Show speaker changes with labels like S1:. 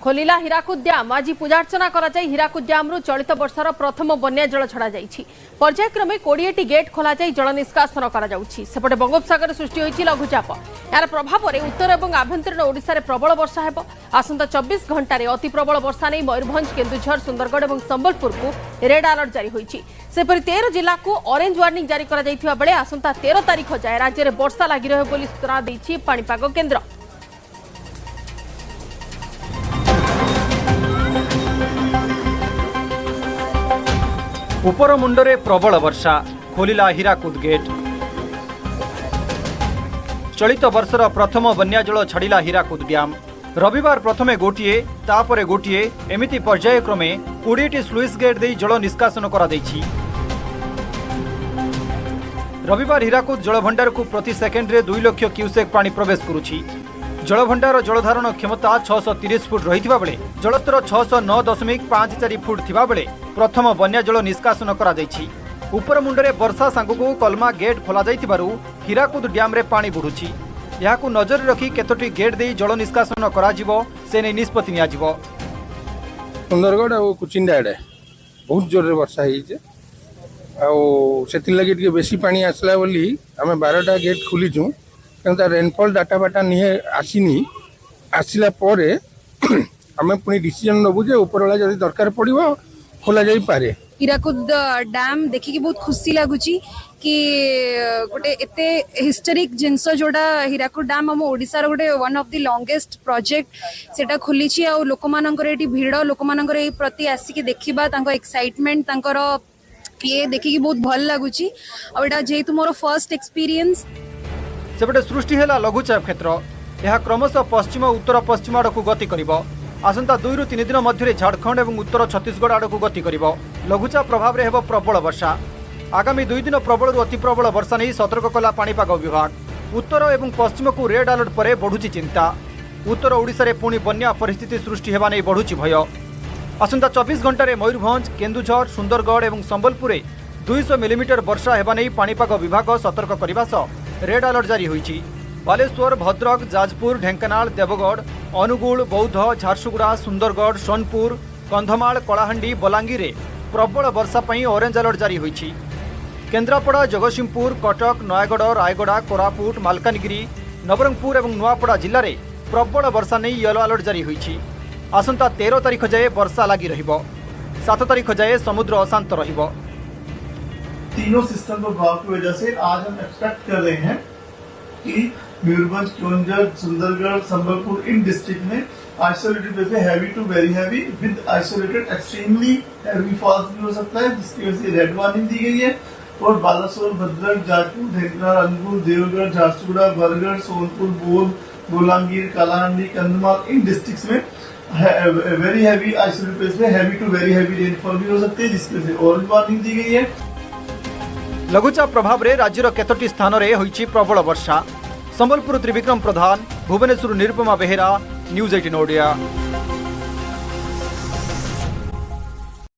S1: खोलिला Hirakud dam. आज पूजार्चना करा जाय हीराकुद डैम रु चलित वर्षर प्रथम बन्या जल छड़ा जाइछि। पर्यायक्रमे 20टी गेट खोला जाय जल निष्कासन करा जाउछि। सेपटे बंगोपसागर सृष्टि होइछि लघुचाप। यार प्रभाव रे उत्तर एवं आभ्यंतरीण ओडिसा रे प्रबल वर्षा हेबो। आसंता 24 घंटा रे अति प्रबल वर्षा नै मयूरभंज, केन्दुझर, सुंदरगढ़ एवं संबलपुर को रेड अलर्ट जारी होइछि। सेपरि 13 जिला को ऑरेंज वार्निंग जारी करा जायथिबा बेले आसंता 13 तारिख जाय राज्य रे वर्षा लागि रहबो बोली सूचना दैछि पाणीपाग केन्द्र।
S2: उपर मुंडरे प्रबल वर्षा, खोलिला हीराकुद गेट। चलित वर्षर प्रथम बन्या जल छड़िला हीराकुद डैम। रविवार प्रथमे गोटिए तापरे गोटिए एमिति पर्यायक्रमे 20टी स्लुइस गेट दे जल निष्कासन करा दैछि। रविवार हीराकुद जलभंडार को प्रति सेकेंड रे 2 लाख क्यूसेक पानी प्रवेश करुछि। जलभंडार जलधारण क्षमता 630 फुट रहिथिबा बेले जलस्तर 609.54 फुट थिबा बेले प्रथम बन्या जल निष्कासन करा दैछि। उपर मुंडरे वर्षा सांगको कलमा गेट खोला जाइथिबारु हीराकुद डैम रे पानी बुढुछि। याकू नजर रखी केतोटी गेट दे जल निष्कासन करा जिवो से नै निष्पत्ति निया जिवो।
S3: सुंदरगढ़ और कुचिंडा आड़े बहुत जोर वर्षा होइছে ଆଉ ସେଥି लागि ଟିକେ बेसी पानी आसला बोली आमे 12टा गेट खुलीचु। कारण रेनफॉल डाटा बाटा निहे आसीनी आसिला परे आमे पुनी डिसीजन नबु जे उपरला जदी दरकार पड़िबो खोला जाई पारे।
S4: हीराकुद डैम देखिकी बहुत खुशी लगुची कि गोटे एते हिस्टोरिक जिनस जोड़ा हीराकुद डैम हम ओडिसा रो गोटे one of the longest project सेटा खुलीची आ लोक मानकर एटी भीड़ लोक मानकर ए प्रति आसी के देखिबा तांको एक्साइटमेंट तांकर ये देखिकी बहुत भल लगुची आ एटा जेतु मोर फर्स्ट एक्सपीरियंस।
S2: सेपटे सृष्टि हेला लघुचाप क्षेत्र। यह क्रमशः पश्चिम उत्तर पश्चिम आड़ को गति करिबो। आसंता 2 ରୁ 3 दिन मध्य झारखंड और उत्तर छत्तीसगढ़ आड़ को गति करिबो। लघुचाप प्रभाव रे हेबो प्रबल वर्षा। आगामी 2 दिन प्रबल रु अति प्रबल वर्षा नहीं सतर्क कला पाणीपाग विभाग। उत्तर और पश्चिम को रेड अलर्ट पर बढ़ुची चिंता। उत्तर ओडिशा रे पुणी बन्या परिस्थिति सृष्टि हेबा नहीं बढ़ुची भय। आसंता 24 घंटा रे मयूरभंज, केन्दुझर, सुंदरगढ़ और संबलपुर 200 मिलीमीटर वर्षा हेबा नहीं पाणीपाग विभाग सतर्क करबा सह रेड अलर्ट जारी होइछि। बालेश्वर, भद्रक, जाजपुर, ढेंकानाल, देवगढ़, अनुगुल, बौद्ध, झारसुगुड़ा, सुंदरगढ़, सोनपुर, कंधमाल, कलाहांडी, बलांगीर प्रबल वर्षा पई ऑरेंज अलर्ट जारी होइछि। केन्द्रापड़ा, जगतसिंहपुर, कटक, नयागढ़, रायगड़ा, कोरापुट, मालकानगिरी, नवरंगपुर और नुआपड़ा जिल्ला रे प्रबल वर्षा नहीं येलो अलर्ट जारी होइछि। आसंता 13 तारिख जाए वर्षा लागि रहिबो। 7 तारिख जाए समुद्र अशांत रहिबो।
S5: तीनों सिस्टम प्रभाव की वजह से आज हम एक्सपेक्ट कर रहे हैं कि मयूरभंज, केन्दुझर, सुंदरगढ़, संबलपुर इन डिस्ट्रिक्ट में आइसोलेटेड प्लेस में heavy to very heavy with isolated extremely heavy falls भी हो सकता है, जिसकी वजह से रेड वार्निंग दी गई है। और बालासोर, भद्रक, जाजपुर, ढेंकानाल, अनुगुल, देवगढ़, झारसुगुड़ा, बरगढ़, सोनपुर, बौद्ध, बोलांगीर, कालाहांडी, कंधमाल इन डिस्ट्रिक्ट्स में वेरी हैवी आइसोलेटेड प्लेस में heavy to very heavy rainfall भी हो सकती है, जिसकी वजह से ऑरेंज वार्निंग दी गई है।
S2: लघुचाप प्रभाव रे राज्यर केतोटी स्थान रे होइछि प्रबल वर्षा। संबलपुर त्रिविक्रम प्रधान, भुवनेश्वर निरुपमा बेहेरा, न्यूज 18 ओडिया।